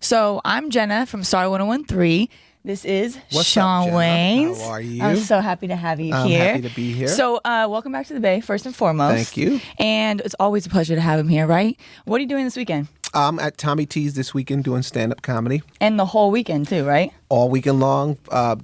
So I'm Jenna from Star 1013. This is Shawn Wayans. How are you? I'm so happy to have you here. I'm happy to be here. So welcome back to the Bay, first and foremost. Thank you. And it's always a pleasure to have him here, right? What are you doing this weekend? I'm at Tommy T's this weekend doing stand-up comedy. And the whole weekend too, right? All weekend long.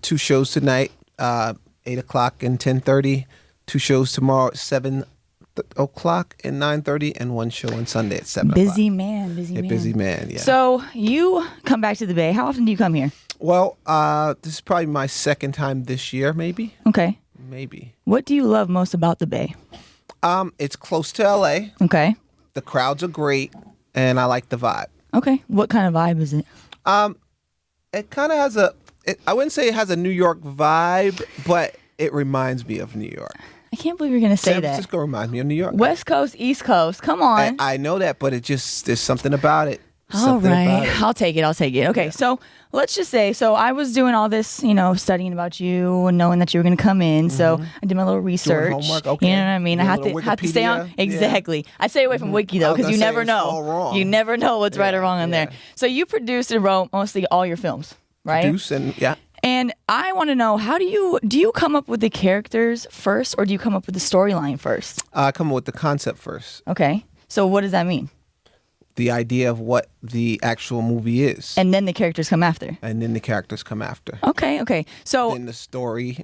2 shows tonight, 8 o'clock and 10:30. 2 shows tomorrow at 7 o'clock and 9:30, and 1 show on Sunday at 7 o'clock. Busy man, busy man. Busy man, yeah. So you come back to the Bay. How often do you come here? Well, this is probably my second time this year, maybe. Okay. Maybe. What do you love most about the Bay? It's close to LA. Okay. The crowds are great, and I like the vibe. Okay. What kind of vibe is it? It kind of has I wouldn't say it has a New York vibe, but it reminds me of New York. I can't believe you're going to say San that. Francisco reminds me of New York. West Coast, East Coast. Come on. I know that, but there's something about it. All right. I'll take it. Okay. Yeah. So let's just say, I was doing all this, studying about you and knowing that you were going to come in. Mm-hmm. So I did my little research. Doing homework. Okay. You know what I mean? I have to stay on. Exactly. Yeah. I stay away from Wiki though, because you never know. All wrong. You never know what's right or wrong on there. So you produced and wrote mostly all your films, right? And I want to know, how do you come up with the characters first, or do you come up with the storyline first? I come up with the concept first. Okay. So what does that mean? The idea of what the actual movie is. And then the characters come after. Okay. So then the story,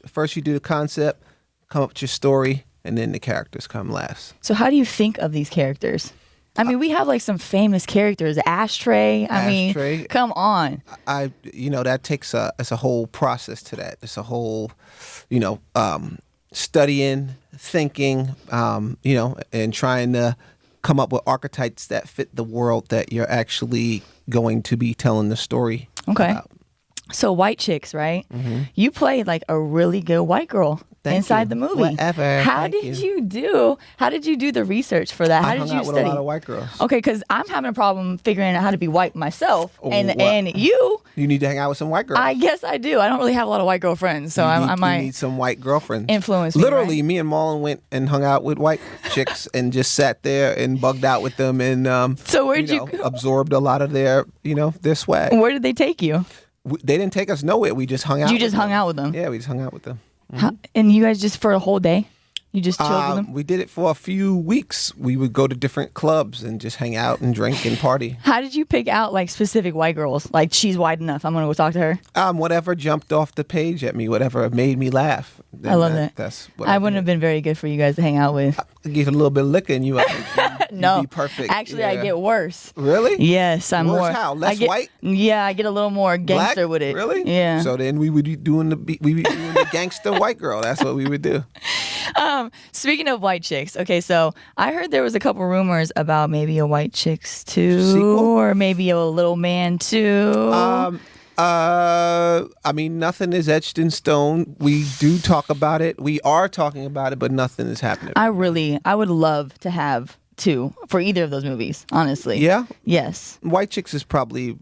first you do the concept, come up with your story, and then the characters come last. So how do you think of these characters? I mean, we have like some famous characters. Ashtray. I mean, come on. That takes it's a whole process to that. It's a whole, studying, thinking, and trying to come up with archetypes that fit the world that you're actually going to be telling the story about. So White Chicks, right? Mm-hmm. You played like a really good white girl inside the movie. Whatever. How did you do the research for that? How did you study? I hung out with a lot of white girls. Okay, because I'm having a problem figuring out how to be white myself, and you need to hang out with some white girls. I guess I do. I don't really have a lot of white girl friends, so I might need some white girlfriends. Influence Literally, me and Marlon went and hung out with white chicks and just sat there and bugged out with them, and so where'd you absorbed a lot of their their swag. Where did they take you? They didn't take us nowhere. We just hung out. You just hung out with them? Yeah, we just hung out with them. Mm-hmm. And you guys just for a whole day? You just chilled with them? We did it for a few weeks. We would go to different clubs and just hang out and drink and party. How did you pick out like specific white girls? Like, she's white enough, I'm going to go talk to her? Whatever jumped off the page at me, whatever made me laugh. I love that. That's what I wouldn't have been very good for you guys to hang out with. I get a little bit of liquor and you no, be perfect. Actually, I get worse. Really? Yes, I'm worse more. How? Less white? Yeah, I get a little more gangster Black? with it. Really? Yeah. So then we would be doing the gangster white girl. That's what we would do. Speaking of white chicks, okay, so I heard there was a couple rumors about maybe a White Chicks 2 sequel? Or maybe a Little Man 2. I mean, nothing is etched in stone. We do talk about it. We are talking about it, but nothing is happening. I would love to have 2 for either of those movies, honestly. Yeah? Yes. White Chicks is probably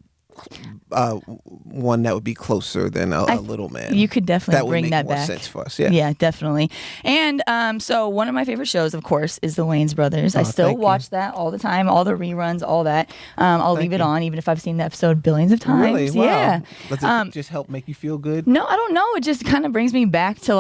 one that would be closer than a Little Man. You could definitely bring that back. That would make more sense for us. Yeah. Yeah, definitely. And so one of my favorite shows, of course, is the Wayans Brothers. I still watch that all the time, all the reruns, all that. I'll leave it on, even if I've seen the episode billions of times. Really? Wow. Yeah. Does it just help make you feel good? No, I don't know. It just kind of brings me back to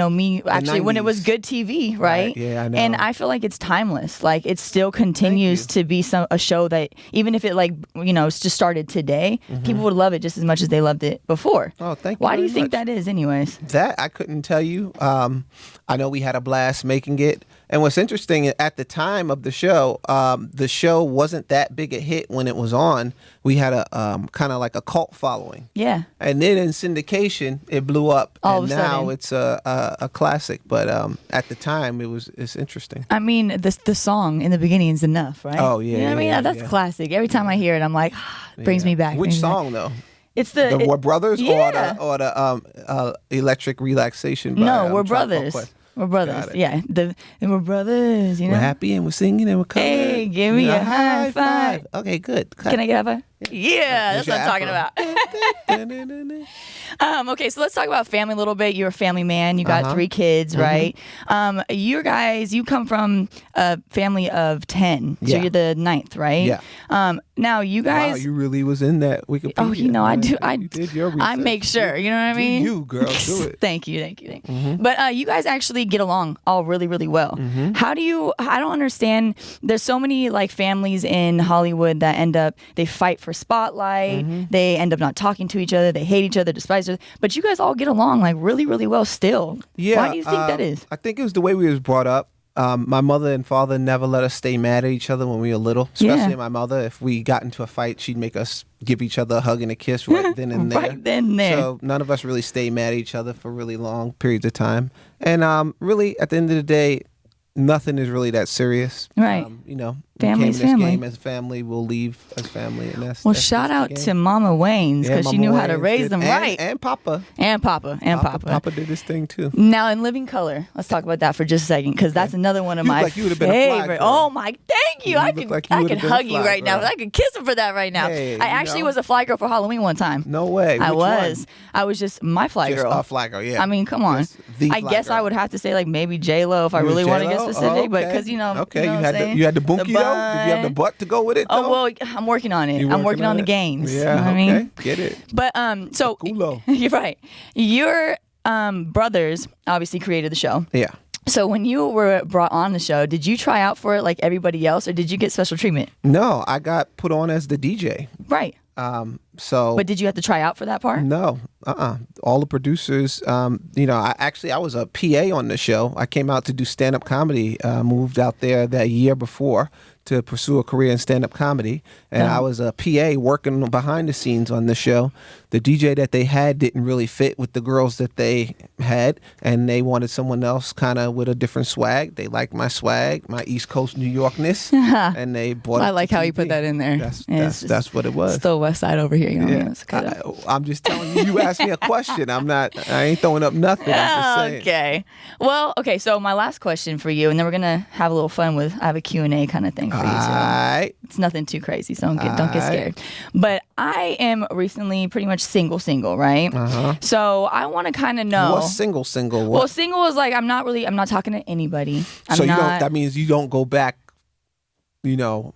me actually when it was good TV, right? Yeah, I know. And I feel like it's timeless. Like it still continues to be a show that even if it just started today, people would love it just as much as they loved it before. Oh, thank you. Why do you very think much. that is, anyways? That I couldn't tell you. I know we had a blast making it. And what's interesting, at the time of the show wasn't that big a hit when it was on. We had a kind of like a cult following. Yeah. And then in syndication, it blew up. All and of a now sudden. it's a classic. But at the time, it's interesting. I mean, the song in the beginning is enough, right? Oh, yeah. You know what I mean? That's classic. Every time I hear it, I'm like, brings me back. Which song, though? It's the We're Brothers yeah. or the Electric Relaxation? No, We're Brothers. We're brothers. Yeah. And we're brothers, We're happy and we're singing and we're coming. Hey, give me a high five. Okay, good. Can I get a high five? Yeah, that's what I'm talking about. Okay, so let's talk about family a little bit. You're a family man. You got 3 kids, right? You guys, you come from a family of 10, so you're the 9th, right? Yeah. Now you guys, wow, you really was in that Wikipedia. oh, you know, I do. You did your research. I make sure. You know what I mean? You girl, do it. Thank you. But you guys actually get along all really, really well. How do you? I don't understand. There's so many like families in Hollywood that end up they fight for spotlight. They end up not talking to each other. They hate each other, despise each other. But you guys all get along like really, really well still. Yeah. Why do you think that is? I think it was the way we was brought up. My mother and father never let us stay mad at each other when we were little. Especially my mother. If we got into a fight, she'd make us give each other a hug and a kiss right then and there. Right then and there. So none of us really stayed mad at each other for really long periods of time. And really, at the end of the day, nothing is really that serious. Right. You know, Family's we came in this family. game as family. We'll leave as family. And that's Shout out to Mama Wayans because she knew how to raise them right. And Papa. Papa did his thing too. Now in Living Color, let's talk about that for just a second because that's another one of my favorite. Oh my, thank you. I could hug you right now. I could kiss him for that right now. Hey, I actually was a fly girl for Halloween one time. No way. I was. One? I was just my fly girl. A fly girl, yeah. I mean, come on. I guess I would have to say like maybe J-Lo if I really want to get specific, but because you know. Okay, you know you had the bunkie though. Did you have the butt to go with it? Though? Oh well, I'm working on it. I'm working on the gains. Yeah, you know what I mean? Get it. But so you're right. Your brothers obviously created the show. Yeah. So when you were brought on the show, did you try out for it like everybody else, or did you get special treatment? No, I got put on as the DJ. Right. But did you have to try out for that part? No. All the producers, you know, I was a PA on the show. I came out to do stand-up comedy, moved out there that year before to pursue a career in stand-up comedy. And I was a PA working behind the scenes on the show. The DJ that they had didn't really fit with the girls that they had, and they wanted someone else kind of with a different swag. They liked my swag, my East Coast New Yorkness, and they bought it. I like how you put that in there. That's what it was. Still West Side over here. You know I'm just telling you. You asked me a question. I ain't throwing up nothing. I'm just saying. Okay. Well, okay. So my last question for you, and then we're gonna have a little fun with. I have a Q&A kind of thing for you. So right. It's nothing too crazy, so don't get scared. But I am recently pretty much single, right? So I want to kind of know. What's single? What? Well, single is like I'm not talking to anybody. That means you don't go back, you know,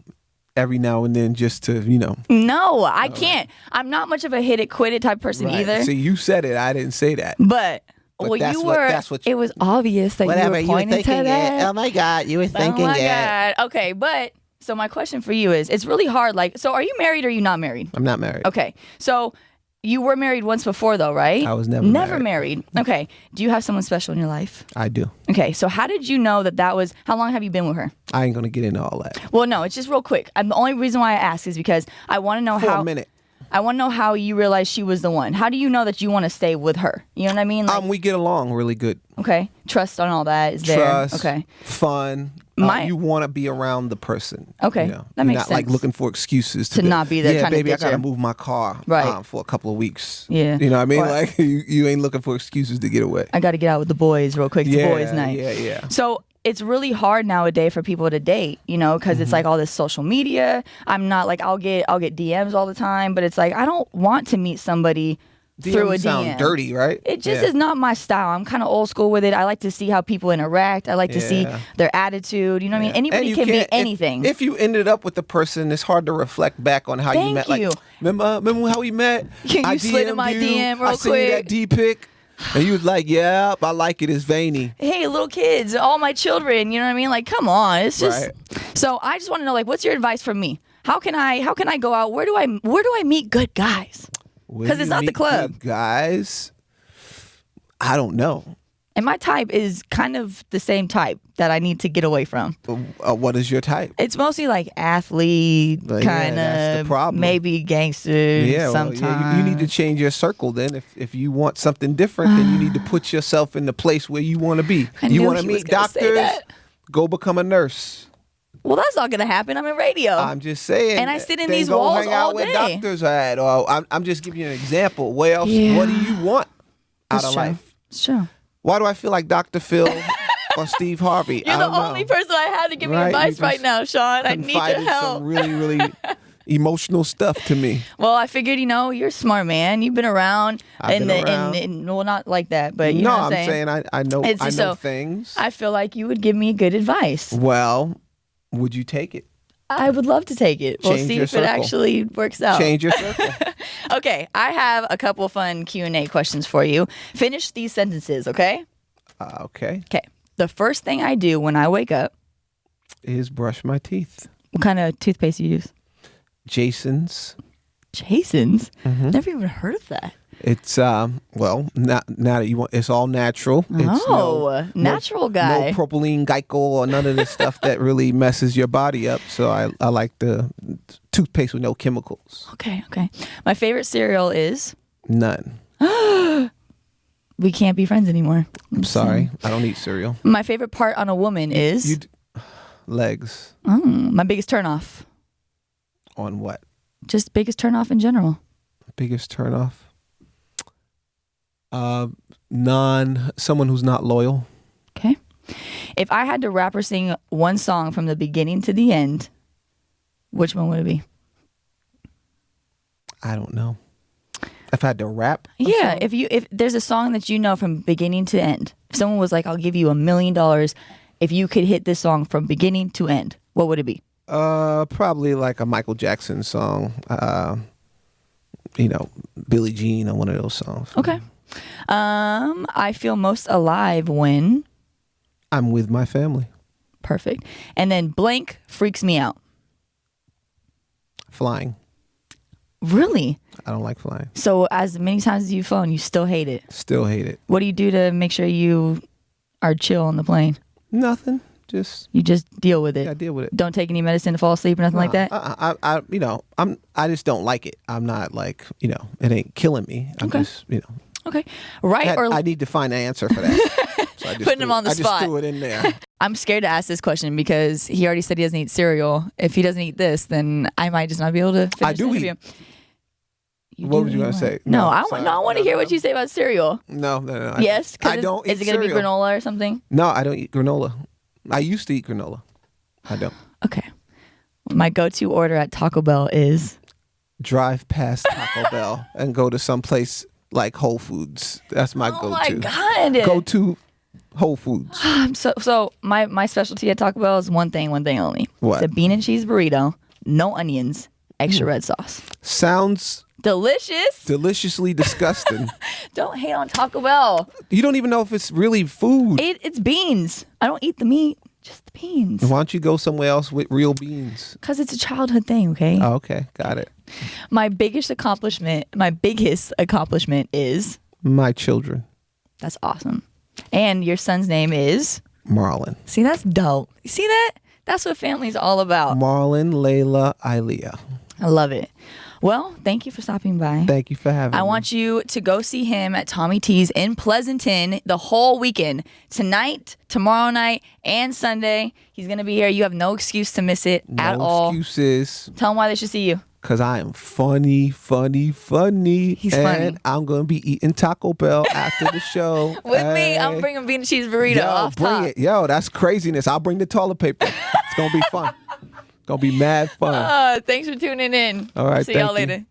every now and then just to, you know. No, I can't. I'm not much of a hit it, quit it type person either. See, you said it. I didn't say that. But well, it was obvious that you were pointing to that. Oh my God, you were thinking it. Oh my God. Okay, but so my question for you is, it's really hard. Like, so are you married or are you not married? I'm not married. Okay, so you were married once before though, right? I was never married. Okay, do you have someone special in your life? I do. Okay, so how did you know that was, how long have you been with her? I ain't gonna get into all that. Well, no, it's just real quick. The only reason why I ask is because I want to know For a minute. I want to know how you realized she was the one. How do you know that you want to stay with her? You know what I mean? Like, we get along really good. Okay. Trust on all that is there. Trust. Okay. Fun. You want to be around the person. Okay. You know? That makes sense. Not like looking for excuses to not be there. Yeah, baby, I gotta move my car for a couple of weeks. Yeah. You know what I mean? Like you ain't looking for excuses to get away. I got to get out with the boys real quick. It's boys' night. Yeah. So it's really hard nowadays for people to date, you know, because it's like all this social media. I'm not like I'll get DMs all the time, but it's like I don't want to meet somebody through a DM. Sound dirty, right? It just is not my style. I'm kind of old school with it. I like to see how people interact. I like to see their attitude. You know what I mean? Anybody can be anything. If you ended up with the person, it's hard to reflect back on how you met. Thank you. Like, remember how we met? You slid in my DM real quick. I sent you that D pic. And you was like, yeah, I like it. It's veiny. Hey, little kids, all my children. You know what I mean? Like, come on. It's just. Right. So I just want to know, like, what's your advice for me? How can I go out? Where do I meet good guys? Because it's not the club. Good guys, I don't know. And my type is kind of the same type that I need to get away from. What is your type? It's mostly like athlete, kind of, maybe gangster sometimes. You need to change your circle then. If you want something different, then you need to put yourself in the place where you want to be. You want to meet doctors? Go become a nurse. Well, that's not going to happen. I'm in radio. I'm just saying. And I sit in these walls all day. Where doctors are at. Or I'm just giving you an example. Where else? Yeah. What do you want out of life? It's true. Why do I feel like Dr. Phil or Steve Harvey? You're the only person I had to give me advice right now, Sean. I need your help. Some really, really emotional stuff to me. Well, I figured, you're a smart man. You've been around. Well, not like that, but you know what I'm saying? I know things. I feel like you would give me good advice. Well, would you take it? I would love to take it. We'll see if it actually works out. Change your circle. Okay, I have a couple fun Q&A questions for you. Finish these sentences, okay? Okay. Okay. The first thing I do when I wake up is brush my teeth. What kind of toothpaste do you use? Jason's. Jason's? Mm-hmm. Never even heard of that. It's now that you want, it's all natural. It's natural guy. No propylene glycol or none of the stuff that really messes your body up. So I like the toothpaste with no chemicals. Okay. My favorite cereal is none. We can't be friends anymore. I'm sorry. I don't eat cereal. My favorite part on a woman is legs. My biggest turnoff. On what? Just biggest turnoff in general. Biggest turnoff. Someone who's not loyal. Okay. If I had to rap or sing one song from the beginning to the end, which one would it be? I don't know. If I had to rap? Yeah, if there's a song that you know from beginning to end. If someone was like, I'll give you $1 million if you could hit this song from beginning to end, what would it be? Probably like a Michael Jackson song. Billie Jean or one of those songs. Okay. I feel most alive when I'm with my family. Perfect. And then blank freaks me out. Flying. Really? I don't like flying. So as many times as you've flown, you still hate it? Still hate it. What do you do to make sure you are chill on the plane? Nothing. You just deal with it. Yeah, I deal with it. Don't take any medicine to fall asleep or nothing like that. I just don't like it. I'm not like, it ain't killing me. I'm just, Okay. Right I need to find an answer for that. So Putting him on the spot. I just threw it in there. I'm scared to ask this question because he already said he doesn't eat cereal. If he doesn't eat this, then I might just not be able to finish the interview. What was you going to say? No, I want to hear what you say about cereal. No. Yes? I don't eat Is it going to be granola or something? No, I don't eat granola. I used to eat granola. I don't. Okay. My go-to order at Taco Bell is? Drive past Taco Bell and go to some place like Whole Foods. That's my go-to. Oh my God. Go to Whole Foods. So my specialty at Taco Bell is one thing only. What? It's a bean and cheese burrito, no onions, extra red sauce. Sounds delicious. Deliciously disgusting. Don't hate on Taco Bell. You don't even know if it's really food. It's beans. I don't eat the meat, just the beans. Why don't you go somewhere else with real beans? Because it's a childhood thing, okay? Oh, okay. Got it. My biggest accomplishment is? My children. That's awesome. And your son's name is? Marlon. See, that's dope. You see that? That's what family's all about. Marlon, Layla, Ilea. I love it. Well, thank you for stopping by. Thank you for having me. I want you to go see him at Tommy T's in Pleasanton the whole weekend. Tonight, tomorrow night, and Sunday. He's going to be here. You have no excuse to miss it at all. No excuses. Tell him why they should see you. Because I am funny. He's and funny. I'm going to be eating Taco Bell after the show. With me, I'm bringing bean and cheese burrito off top. Bring it. Yo, that's craziness. I'll bring the toilet paper. It's going to be fun. Gonna be mad fun. Thanks for tuning in. All right. See y'all later.